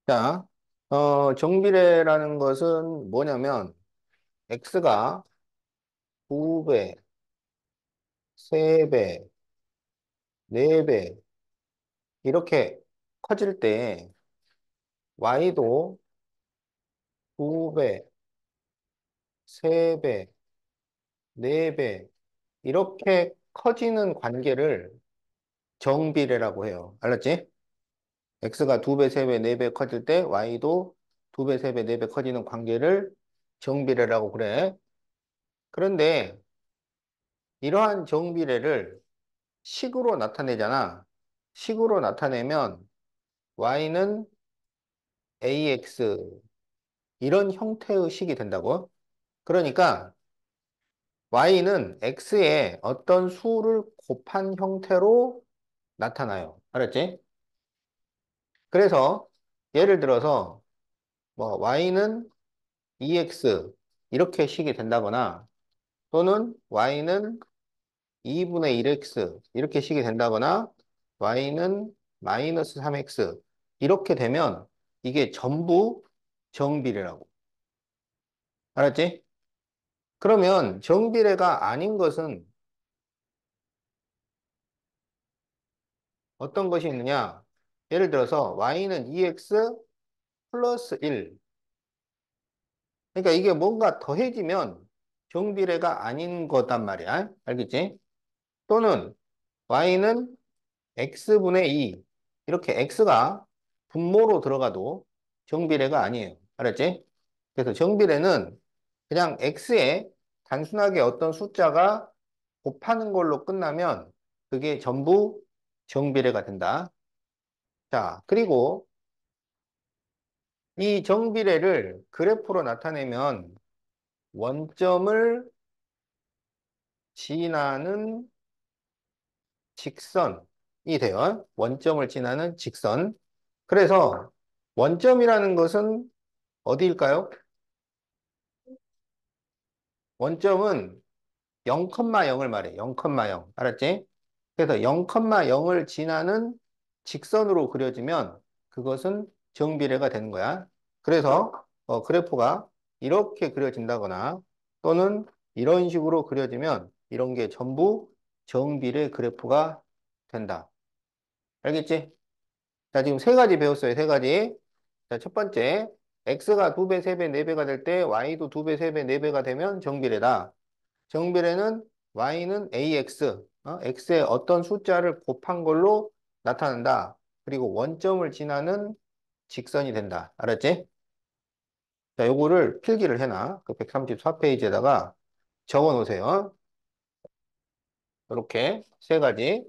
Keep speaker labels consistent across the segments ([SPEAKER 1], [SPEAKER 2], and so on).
[SPEAKER 1] 자, 정비례라는 것은 뭐냐면, x가 2배, 3배, 4배, 이렇게 커질 때, y도 2배, 3배, 4배, 이렇게 커지는 관계를 정비례라고 해요. 알았지? x가 2배, 3배, 4배 커질 때, y도 2배, 3배, 4배 커지는 관계를 정비례라고 그래. 그런데, 이러한 정비례를 식으로 나타내잖아. 식으로 나타내면 y는 ax 이런 형태의 식이 된다고. 그러니까 y는 x에 어떤 수를 곱한 형태로 나타나요. 알았지? 그래서 예를 들어서 뭐 y는 2x 이렇게 식이 된다거나 또는 y는 2분의 1x 이렇게 식이 된다거나 y는 마이너스 3x 이렇게 되면 이게 전부 정비례라고. 알았지? 그러면 정비례가 아닌 것은 어떤 것이 있느냐? 예를 들어서 y는 2x 플러스 1. 그러니까 이게 뭔가 더해지면 정비례가 아닌 거단 말이야. 알겠지? 또는 y는 x분의 2. 이렇게 x가 분모로 들어가도 정비례가 아니에요. 알았지? 그래서 정비례는 그냥 x에 단순하게 어떤 숫자가 곱하는 걸로 끝나면 그게 전부 정비례가 된다. 자, 그리고 이 정비례를 그래프로 나타내면 원점을 지나는 직선이 돼요. 원점을 지나는 직선. 그래서 원점이라는 것은 어디일까요? 원점은 0,0을 말해. 0,0. 알았지? 그래서 0,0을 지나는 직선으로 그려지면 그것은 정비례가 되는 거야. 그래서 그래프가 이렇게 그려진다거나 또는 이런 식으로 그려지면 이런 게 전부 정비례 그래프가 된다. 알겠지? 자, 지금 세 가지 배웠어요. 세 가지. 자, 첫 번째, x가 2배, 3배, 4배가 될 때 y도 2배, 3배, 4배가 되면 정비례다. 정비례는 y는 ax, x의 어떤 숫자를 곱한 걸로 나타난다. 그리고 원점을 지나는 직선이 된다. 알았지? 자, 요거를 필기를 해놔. 그 134페이지에다가 적어 놓으세요. 이렇게 세 가지.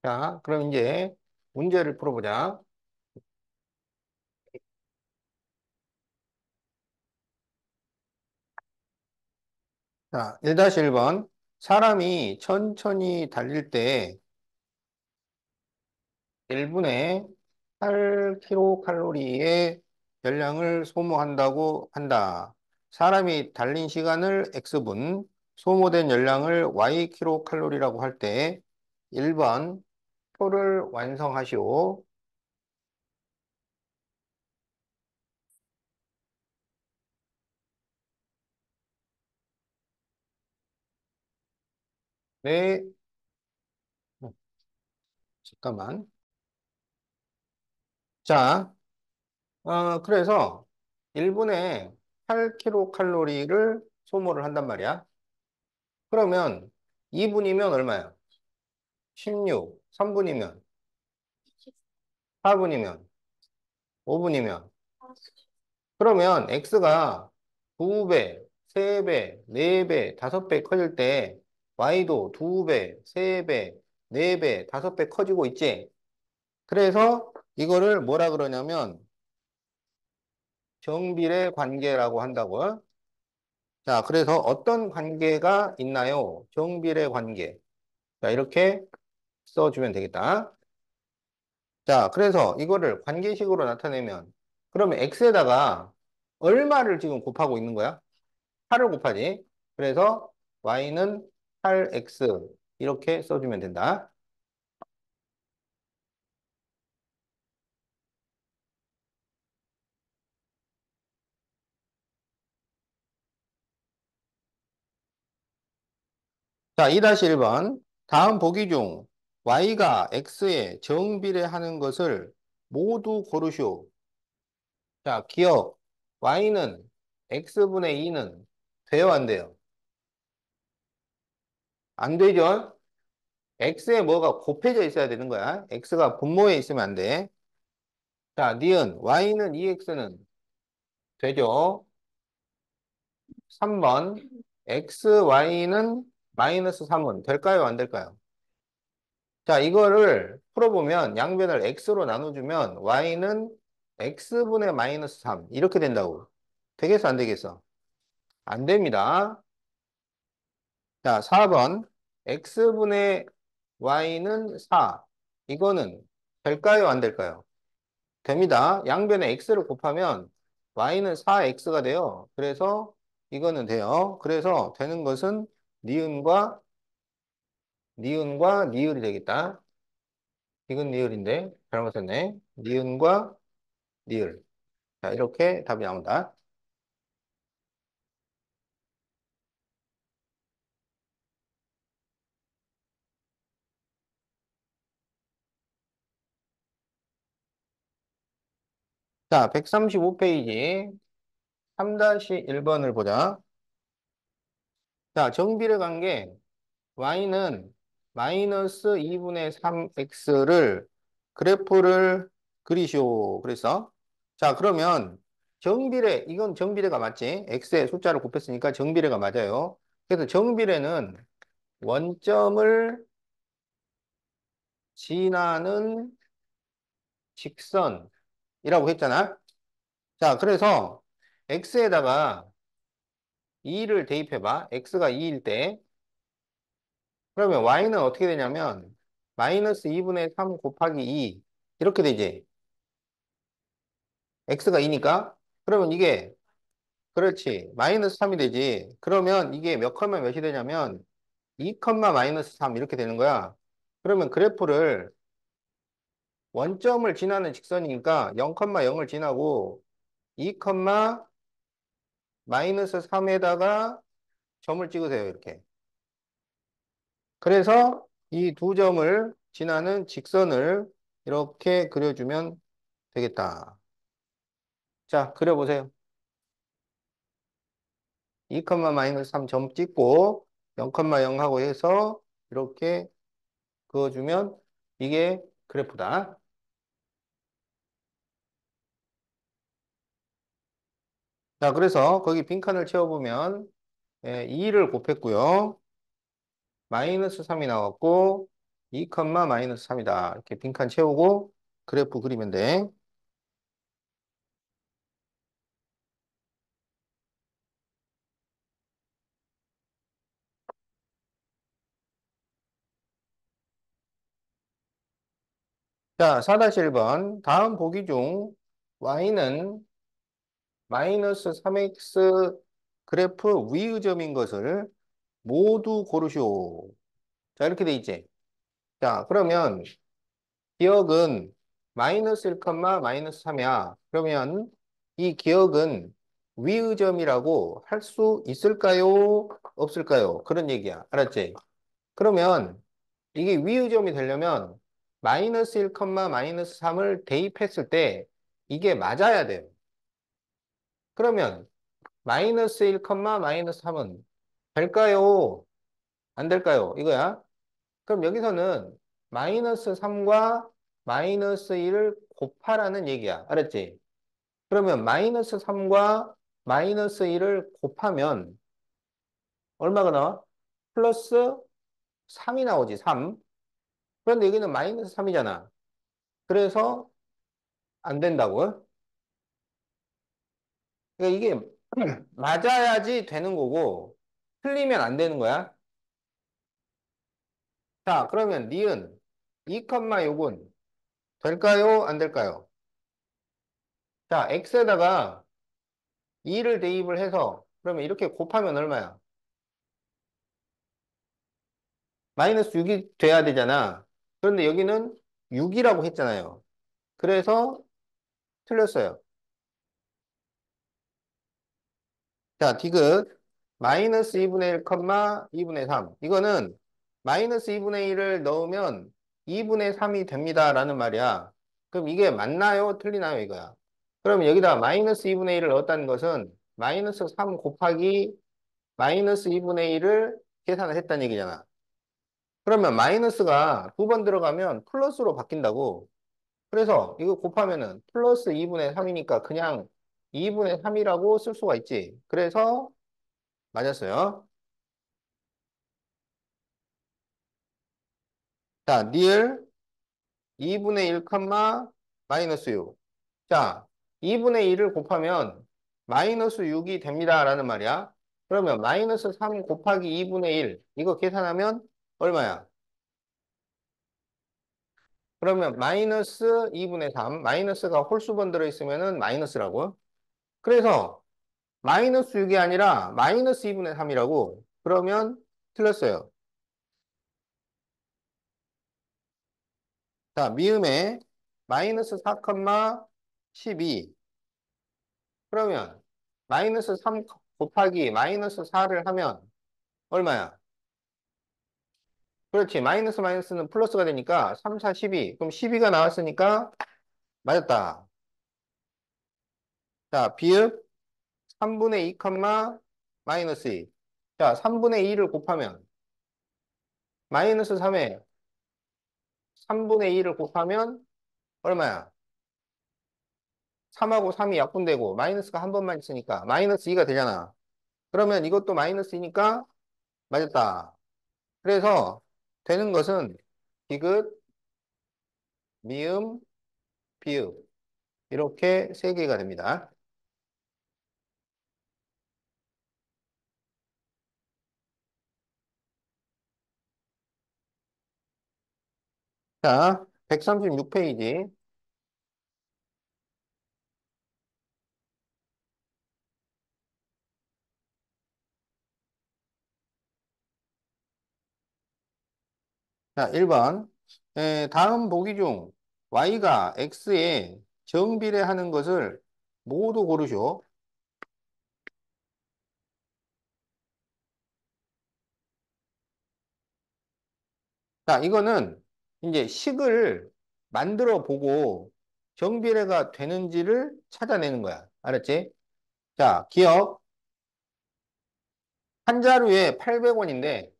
[SPEAKER 1] 자, 그럼 이제 문제를 풀어보자. 자, 1-1번. 사람이 천천히 달릴 때 1분에 8kcal의 열량을 소모한다고 한다. 사람이 달린 시간을 x분, 소모된 열량을 Y킬로칼로리라고 할 때 1번 표를 완성하시오. 네, 잠깐만. 자, 그래서 1분에 8킬로칼로리를 소모를 한단 말이야. 그러면 2분이면 얼마야? 16, 3분이면, 4분이면, 5분이면. 그러면 X가 2배, 3배, 4배, 5배 커질 때 Y도 2배, 3배, 4배, 5배 커지고 있지? 그래서 이거를 뭐라 그러냐면 정비례 관계라고 한다고. 자, 그래서 어떤 관계가 있나요? 정비례 관계. 자, 이렇게 써주면 되겠다. 자, 그래서 이거를 관계식으로 나타내면 그러면 x에다가 얼마를 지금 곱하고 있는 거야? 8을 곱하지. 그래서 y는 8x 이렇게 써주면 된다. 자, 2-1번. 다음 보기 중 y가 x에 정비례하는 것을 모두 고르시오. 자, 기억. y는 x분의 2는 돼요, 안 돼요? 안 되죠? x에 뭐가 곱해져 있어야 되는 거야. x가 분모에 있으면 안 돼. 자, 니은 y는 2x는 되죠? 3번 xy는 마이너스 3은 될까요? 안 될까요? 자, 이거를 풀어보면 양변을 x로 나눠주면 y는 x분의 마이너스 3 이렇게 된다고. 되겠어? 안 되겠어? 안 됩니다. 자, 4번 x분의 y는 4 이거는 될까요? 안 될까요? 됩니다. 양변에 x를 곱하면 y는 4x가 돼요. 그래서 이거는 돼요. 그래서 되는 것은 니은과 니을이 되겠다. 이건 니을인데 잘못했네. 니은과 니을. 자, 이렇게 답이 나온다. 자, 135페이지 3-1번을 보자. 자, 정비례 관계 y는 마이너스 2분의 3x를 그래프를 그리시오. 그래서 자, 그러면 정비례 이건 정비례가 맞지? x에 숫자를 곱했으니까 정비례가 맞아요. 그래서 정비례는 원점을 지나는 직선이라고 했잖아. 자, 그래서 x에다가 2를 대입해 봐. x가 2일 때 그러면 y는 어떻게 되냐면 마이너스 2분의 3 곱하기 2 이렇게 되지. x가 2니까 그러면 이게 그렇지 마이너스 3이 되지. 그러면 이게 몇 컴마 몇이 되냐면 2 컴마 마이너스 3 이렇게 되는 거야. 그러면 그래프를 원점을 지나는 직선이니까 0 컴마 0을 지나고 2 컴마 마이너스 3에다가 점을 찍으세요. 이렇게. 그래서 이 두 점을 지나는 직선을 이렇게 그려주면 되겠다. 자, 그려보세요. 2, 마이너스 3 점 찍고 0, 0 하고 해서 이렇게 그어주면 이게 그래프다. 자, 그래서 거기 빈칸을 채워보면 2를 곱했고요. 마이너스 3이 나왔고 2, 마이너스 3이다. 이렇게 빈칸 채우고 그래프 그리면 돼. 자, 4-1번. 다음 보기 중 y는 마이너스 3x 그래프 위의 점인 것을 모두 고르시오. 자, 이렇게 돼 있지. 자, 그러면 기억은 마이너스 1, 마이너스 3이야. 그러면 이 기억은 위의점이라고 할 수 있을까요? 없을까요? 그런 얘기야. 알았지? 그러면 이게 위의점이 되려면 마이너스 1, 마이너스 3을 대입했을 때 이게 맞아야 돼요. 그러면 마이너스 1, 마이너스 3은 될까요? 안 될까요? 이거야. 그럼 여기서는 마이너스 3과 마이너스 1을 곱하라는 얘기야. 알았지? 그러면 마이너스 3과 마이너스 1을 곱하면 얼마가 나와? 플러스 3이 나오지, 3. 그런데 여기는 마이너스 3이잖아. 그래서 안 된다고요? 그러니까 이게 맞아야지 되는 거고 틀리면 안 되는 거야. 자, 그러면 니은 2, 요건 될까요? 안 될까요? 자, x에다가 2를 대입을 해서 그러면 이렇게 곱하면 얼마야? 마이너스 6이 돼야 되잖아. 그런데 여기는 6이라고 했잖아요. 그래서 틀렸어요. 자, 디귿 마이너스 2분의 1, 2분의 3. 이거는 마이너스 2분의 1을 넣으면 2분의 3이 됩니다. 라는 말이야. 그럼 이게 맞나요? 틀리나요? 이거야. 그러면 여기다 마이너스 2분의 1을 넣었다는 것은 마이너스 3 곱하기 마이너스 2분의 1을 계산을 했다는 얘기잖아. 그러면 마이너스가 두 번 들어가면 플러스로 바뀐다고. 그래서 이거 곱하면은 플러스 2분의 3이니까 그냥 2분의 3이라고 쓸 수가 있지. 그래서 맞았어요. 자, 니을 2분의 1, 마이너스 6. 자, 2분의 1을 곱하면 마이너스 6이 됩니다. 라는 말이야. 그러면 마이너스 3 곱하기 2분의 1. 이거 계산하면 얼마야? 그러면 마이너스 2분의 3. 마이너스가 홀수번 들어있으면은 마이너스라고. 그래서 마이너스 6이 아니라 마이너스 2분의 3이라고. 그러면 틀렸어요. 자, 미음에 마이너스 4, 12. 그러면 마이너스 3 곱하기 마이너스 4를 하면 얼마야? 그렇지. 마이너스 마이너스는 플러스가 되니까 3, 4, 12. 그럼 12가 나왔으니까 맞았다. 자, 비읍 3분의 2, 마이너스 2. 자, 3분의 2를 곱하면 마이너스 3에 3분의 2를 곱하면 얼마야? 3하고 3이 약분되고 마이너스가 한 번만 있으니까 마이너스 2가 되잖아. 그러면 이것도 마이너스 2니까 맞았다. 그래서 되는 것은 디귿, 미음, 비읍 이렇게 세 개가 됩니다. 자, 136페이지. 자, 1번. 다음 보기 중 y가 x에 정비례하는 것을 모두 고르시오. 자, 이거는 이제 식을 만들어 보고 정비례가 되는지를 찾아내는 거야. 알았지? 자, 기억. 한 자루에 800원인데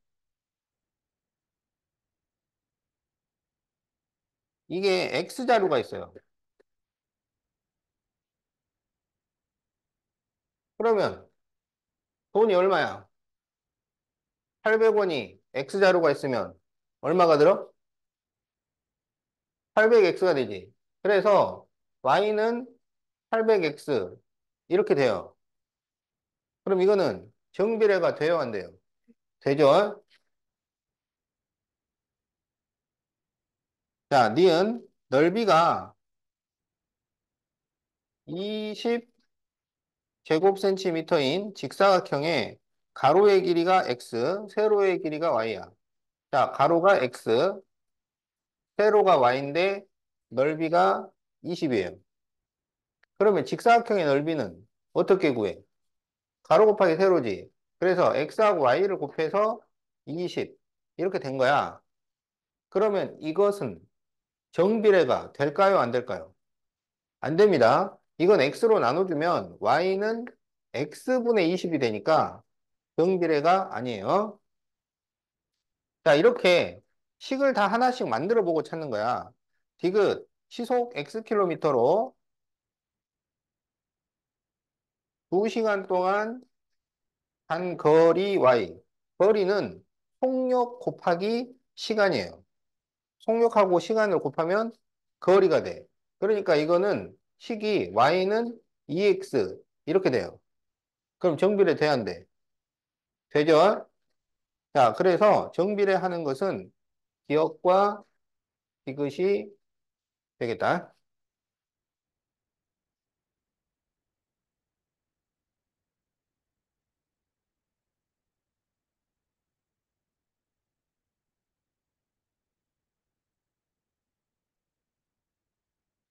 [SPEAKER 1] 이게 X자루가 있어요. 그러면 돈이 얼마야? 800원이 X자루가 있으면 얼마가 들어? 800X가 되지. 그래서 Y는 800X 이렇게 돼요. 그럼 이거는 정비례가 돼요, 안 돼요? 되죠? 자, 니은 넓이가 20제곱센티미터인 직사각형의 가로의 길이가 x, 세로의 길이가 y야. 자, 가로가 x, 세로가 y인데 넓이가 20이에요. 그러면 직사각형의 넓이는 어떻게 구해? 가로 곱하기 세로지. 그래서 x하고 y를 곱해서 20. 이렇게 된 거야. 그러면 이것은 정비례가 될까요? 안 될까요? 안 됩니다. 이건 x로 나눠주면 y는 x분의 20이 되니까 정비례가 아니에요. 자, 이렇게 식을 다 하나씩 만들어 보고 찾는 거야. 디귿, 시속 x킬로미터로 2시간 동안 간 거리 y. 거리는 속력 곱하기 시간이에요. 속력하고 시간을 곱하면 거리가 돼. 그러니까 이거는 식이 y는 2x 이렇게 돼요. 그럼 정비례 돼야 안 돼? 되죠? 자, 그래서 정비례 하는 것은 기억과 이것이 되겠다.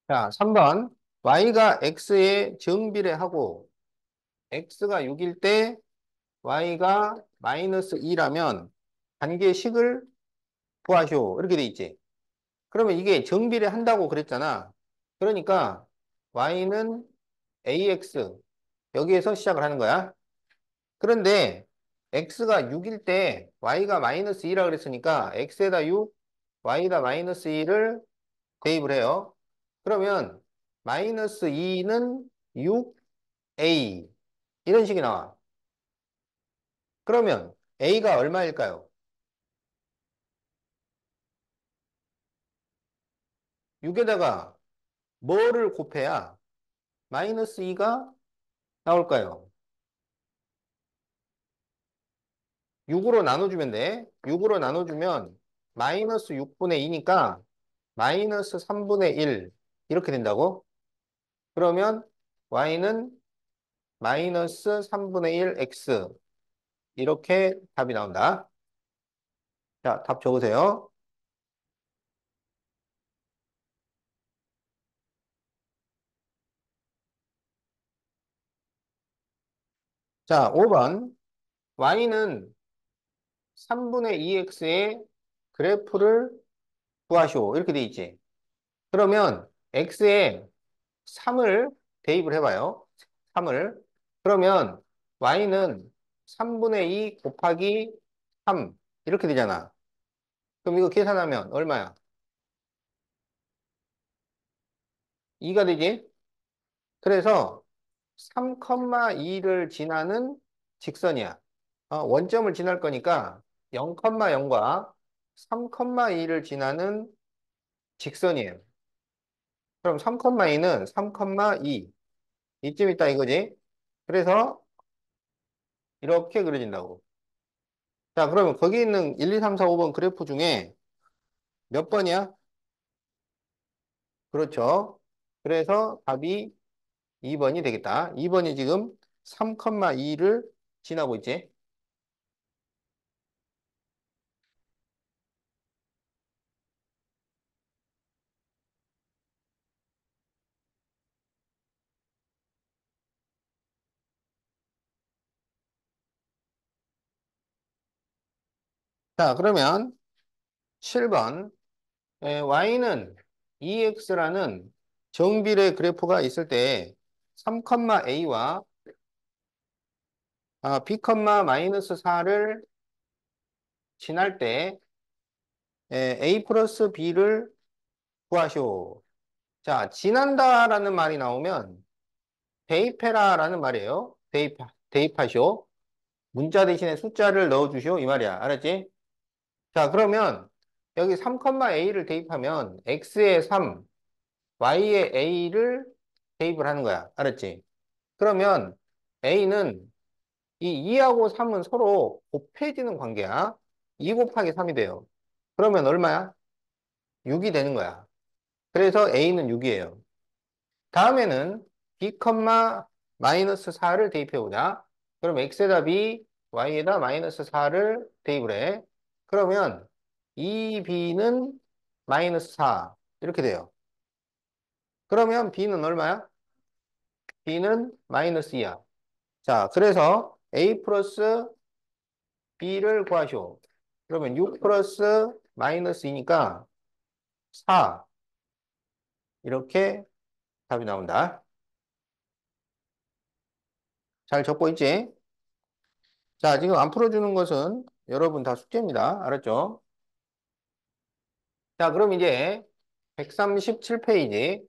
[SPEAKER 1] 자, 3번. y가 x에 정비례하고 x가 6일 때 y가 마이너스 2라면 관계식을 구하시오. 이렇게 돼 있지. 그러면 이게 정비례 한다고 그랬잖아. 그러니까 y는 ax 여기에서 시작을 하는 거야. 그런데 x가 6일 때 y가 마이너스 2라 그랬으니까 x에다 6, y에다 마이너스 2를 대입을 해요. 그러면 마이너스 2는 6a 이런 식이 나와. 그러면 a가 얼마일까요? 6에다가 뭐를 곱해야 마이너스 2가 나올까요? 6으로 나눠주면 돼. 6으로 나눠주면 마이너스 6분의 2니까 마이너스 3분의 1 이렇게 된다고? 그러면 y는 마이너스 3분의 1 x 이렇게 답이 나온다. 자, 답 적으세요. 자, 5번 y는 3분의 2x의 그래프를 구하시오. 이렇게 돼 있지. 그러면 x에 3을 대입을 해봐요. 3을. 그러면 y는 3분의 2 곱하기 3 이렇게 되잖아. 그럼 이거 계산하면 얼마야? 2가 되지? 그래서 3,2를 지나는 직선이야. 원점을 지날 거니까 0,0과 3,2를 지나는 직선이에요. 그럼 3,2는 3,2 이쯤 있다 이거지? 그래서 이렇게 그려진다고. 자, 그러면 거기 있는 1, 2, 3, 4, 5번 그래프 중에 몇 번이야? 그렇죠. 그래서 답이 2번이 되겠다. 2번이 지금 3,2를 지나고 있지. 자, 그러면 7번. y는 2x라는 정비례 그래프가 있을 때 3,a와 b, 마이너스 4를 지날 때 a 플러스 b를 구하시오. 자, 지난다라는 말이 나오면 대입해라라는 말이에요. 대입하시오. 문자 대신에 숫자를 넣어주시오. 이 말이야. 알았지? 자, 그러면 여기 3,a를 대입하면 x에 3, y에 a를 대입을 하는 거야. 알았지? 그러면 a는 이 2하고 3은 서로 곱해지는 관계야. 2 곱하기 3이 돼요. 그러면 얼마야? 6이 되는 거야. 그래서 a는 6이에요. 다음에는 b, 마이너스 4를 대입해 보자. 그럼 x의 답이 y에다 마이너스 4를 대입을 해. 그러면 2b는 마이너스 4 이렇게 돼요. 그러면 b는 얼마야? b는 마이너스 2야. 자, 그래서 a 플러스 b를 구하시오. 그러면 6 플러스 마이너스 2니까 4 이렇게 답이 나온다. 잘 적고 있지? 자, 지금 안 풀어주는 것은 여러분 다 숙제입니다. 알았죠? 자, 그럼 이제 137페이지.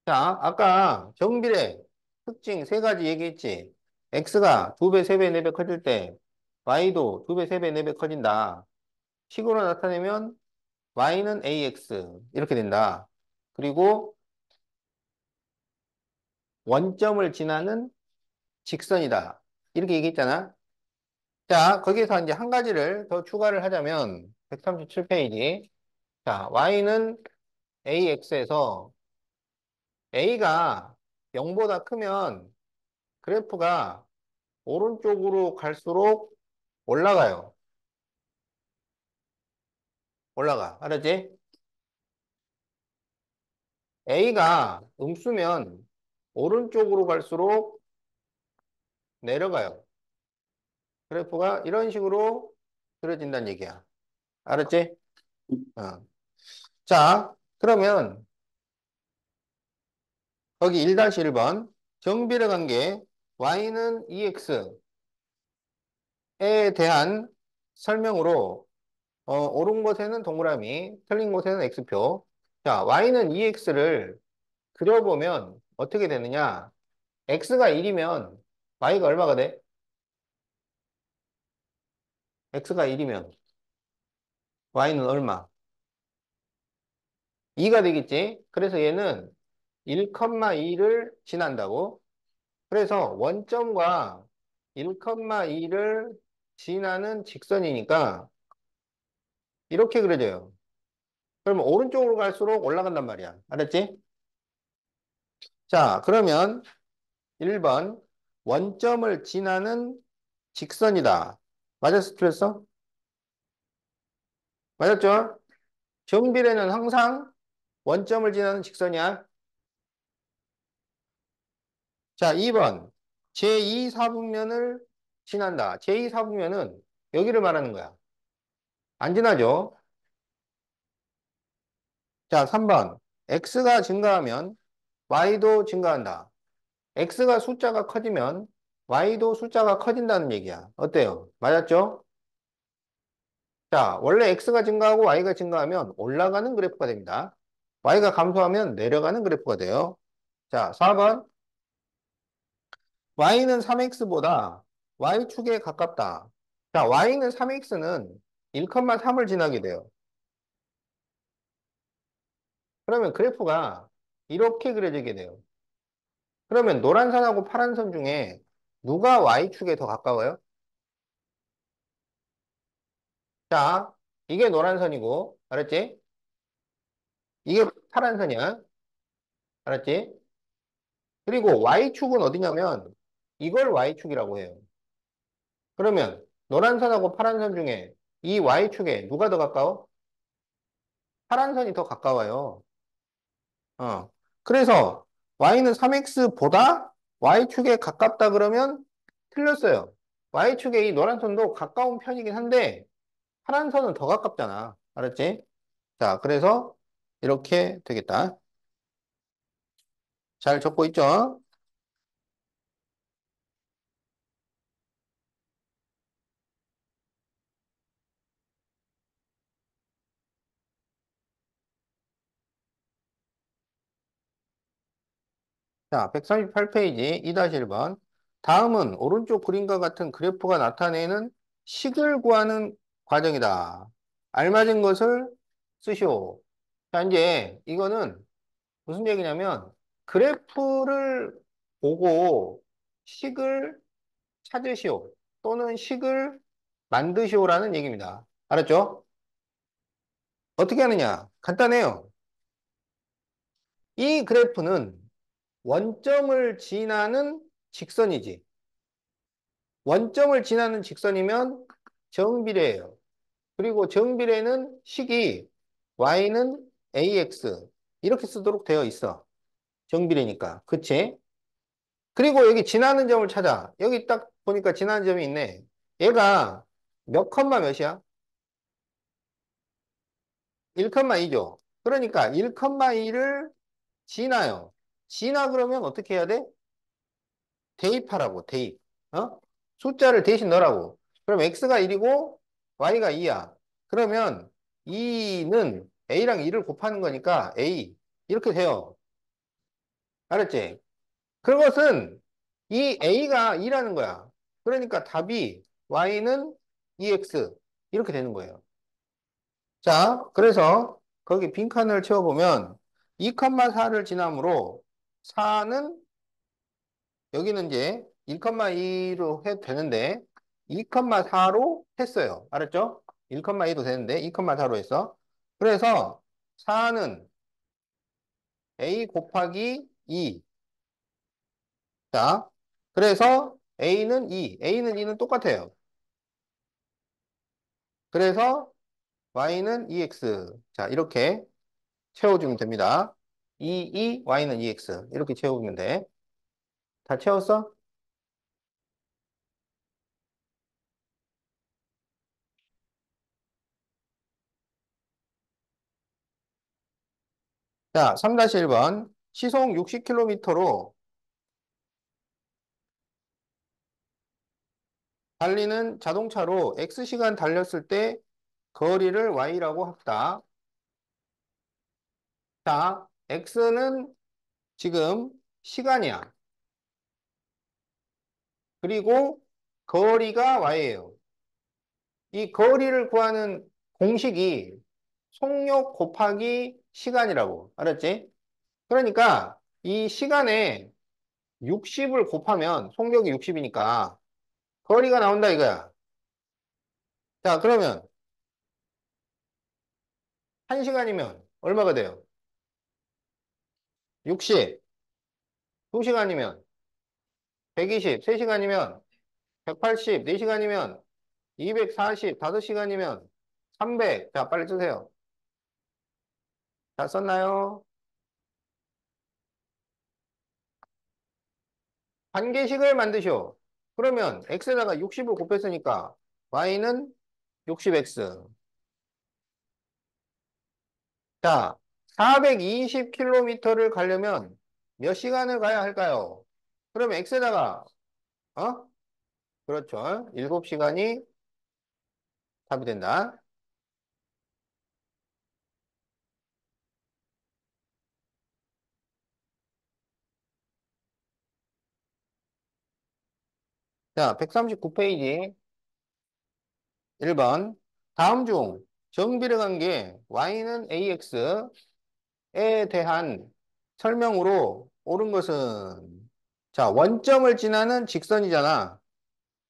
[SPEAKER 1] 자, 아까 정비례 특징 세 가지 얘기했지. x가 두 배, 세 배, 네 배 커질 때 y도 두 배, 세 배, 네 배 커진다. 식으로 나타내면 y는 ax 이렇게 된다. 그리고 원점을 지나는 직선이다. 이렇게 얘기했잖아. 자, 거기에서 이제 한 가지를 더 추가를 하자면 137페이지. 자, y는 ax에서 a가 0보다 크면 그래프가 오른쪽으로 갈수록 올라가요. 올라가. 알았지? a가 음수면 오른쪽으로 갈수록 내려가요. 그래프가 이런 식으로 그려진다는 얘기야. 알았지? 어. 자, 그러면 거기 1-1번 정비례 관계 y는 ex에 대한 설명으로 옳은 곳에는 동그라미, 틀린 곳에는 x표. 자, y는 ex를 그려보면 어떻게 되느냐? x가 1이면 y가 얼마가 돼? x가 1이면 y는 얼마? 2가 되겠지? 그래서 얘는 1,2를 지난다고. 그래서 원점과 1,2를 지나는 직선이니까 이렇게 그려져요. 그러면 오른쪽으로 갈수록 올라간단 말이야. 알았지? 자, 그러면 1번 원점을 지나는 직선이다. 맞았어? 틀렸어? 맞았죠? 정비례는 항상 원점을 지나는 직선이야. 자, 2번 제2사분면을 지난다. 제2사분면은 여기를 말하는 거야. 안 지나죠? 자, 3번 x가 증가하면 y도 증가한다. x가 숫자가 커지면 y도 숫자가 커진다는 얘기야. 어때요? 맞았죠? 자, 원래 x가 증가하고 y가 증가하면 올라가는 그래프가 됩니다. y가 감소하면 내려가는 그래프가 돼요. 자, 4번 y는 3x보다 y축에 가깝다. 자, y는 3x는 1,3을 지나게 돼요. 그러면 그래프가 이렇게 그려지게 돼요. 그러면 노란 선하고 파란 선 중에 누가 y축에 더 가까워요? 자, 이게 노란 선이고, 알았지? 이게 파란 선이야. 알았지? 그리고 y축은 어디냐면 이걸 y축이라고 해요. 그러면 노란 선하고 파란 선 중에 이 y축에 누가 더 가까워? 파란 선이 더 가까워요. 어. 그래서 y는 3x보다 y축에 가깝다 그러면 틀렸어요. y축에 이 노란 선도 가까운 편이긴 한데 파란 선은 더 가깝잖아. 알았지? 자, 그래서 이렇게 되겠다. 잘 적고 있죠? 자, 138페이지 2-1번. 다음은 오른쪽 그림과 같은 그래프가 나타내는 식을 구하는 과정이다. 알맞은 것을 쓰시오. 자, 이제 이거는 무슨 얘기냐면 그래프를 보고 식을 찾으시오. 또는 식을 만드시오라는 얘기입니다. 알았죠? 어떻게 하느냐? 간단해요. 이 그래프는 원점을 지나는 직선이지. 원점을 지나는 직선이면 정비례예요. 그리고 정비례는 식이 y는 ax 이렇게 쓰도록 되어 있어. 정비례니까. 그치? 그리고 여기 지나는 점을 찾아. 여기 딱 보니까 지나는 점이 있네. 얘가 몇 컴마 몇이야? 1,2죠. 그러니까 1,2를 지나요. 지나 그러면 어떻게 해야 돼? 대입하라고, 대입. 어? 숫자를 대신 넣으라고. 그럼 x가 1이고 y가 2야. 그러면 2는 a랑 2를 곱하는 거니까 a. 이렇게 돼요. 알았지? 그것은 이 a가 2라는 거야. 그러니까 답이 y는 2x. 이렇게 되는 거예요. 자, 그래서 거기 빈칸을 채워보면 2,4를 지나므로 4는 여기는 이제 1,2로 해도 되는데 2,4로 했어요. 알았죠? 1,2도 되는데 2,4로 했어. 그래서 4는 a 곱하기 2. 자, 그래서 a는 2, a는 2는 똑같아요. 그래서 y는 2x. 자, 이렇게 채워주면 됩니다. 2, y는 2x. 이렇게 채우면 돼. 다 채웠어? 자, 3-1번. 시속 60km로 달리는 자동차로 X시간 달렸을 때 거리를 Y라고 합다. 자, X는 지금 시간이야. 그리고 거리가 Y예요. 이 거리를 구하는 공식이 속력 곱하기 시간이라고. 알았지? 그러니까 이 시간에 60을 곱하면 속력이 60이니까 거리가 나온다 이거야. 자, 그러면 1시간이면 얼마가 돼요? 60. 2시간이면 120. 3시간이면 180. 4시간이면 240. 5시간이면 300. 자, 빨리 쓰세요. 다 썼나요? 관계식을 만드시오. 그러면 x에다가 60을 곱했으니까 y는 60x. 자, 420km를 가려면 몇 시간을 가야 할까요? 그러면 x에다가 어? 그렇죠. 7시간이 답이 된다. 자, 139페이지 1번. 다음 중 정비례 관계 y는 ax에 대한 설명으로 옳은 것은 자, 원점을 지나는 직선이잖아.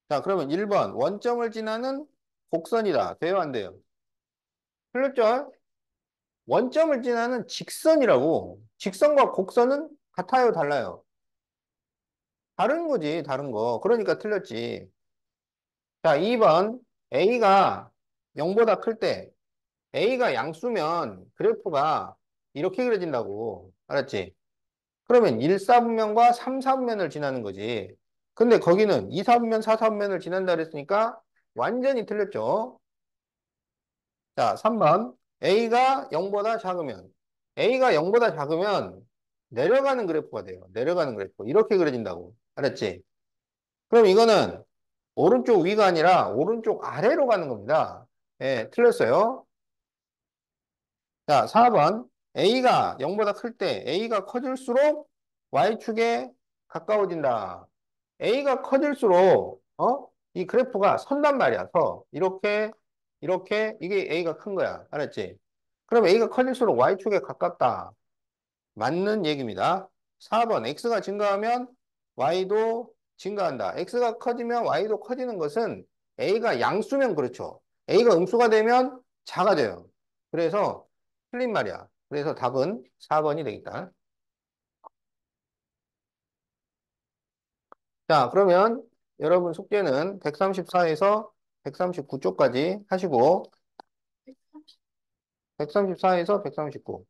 [SPEAKER 1] 자, 그러면 1번 원점을 지나는 곡선이다. 돼요, 안 돼요? 틀렸죠? 원점을 지나는 직선이라고. 직선과 곡선은 같아요, 달라요? 다른 거지, 다른 거. 그러니까 틀렸지. 자, 2번 a가 0보다 클 때 a가 양수면 그래프가 이렇게 그려진다고. 알았지? 그러면 1사분면과 3사분면을 지나는 거지. 근데 거기는 2사분면, 4사분면을 지난다 그랬으니까 완전히 틀렸죠. 자, 3번. A가 0보다 작으면. A가 0보다 작으면 내려가는 그래프가 돼요. 내려가는 그래프. 이렇게 그려진다고. 알았지? 그럼 이거는 오른쪽 위가 아니라 오른쪽 아래로 가는 겁니다. 예, 틀렸어요. 자, 4번. A가 0보다 클 때 A가 커질수록 Y축에 가까워진다. A가 커질수록, 이 그래프가 선단 말이야, 서. 이렇게, 이렇게, 이게 A가 큰 거야. 알았지? 그럼 A가 커질수록 Y축에 가깝다. 맞는 얘기입니다. 4번. X가 증가하면 Y도 증가한다. X가 커지면 Y도 커지는 것은 A가 양수면 그렇죠. A가 음수가 되면 작아져요. 그래서 틀린 말이야. 그래서 답은 4번이 되겠다. 자, 그러면 여러분 숙제는 134에서 139쪽까지 하시고, 134에서 139.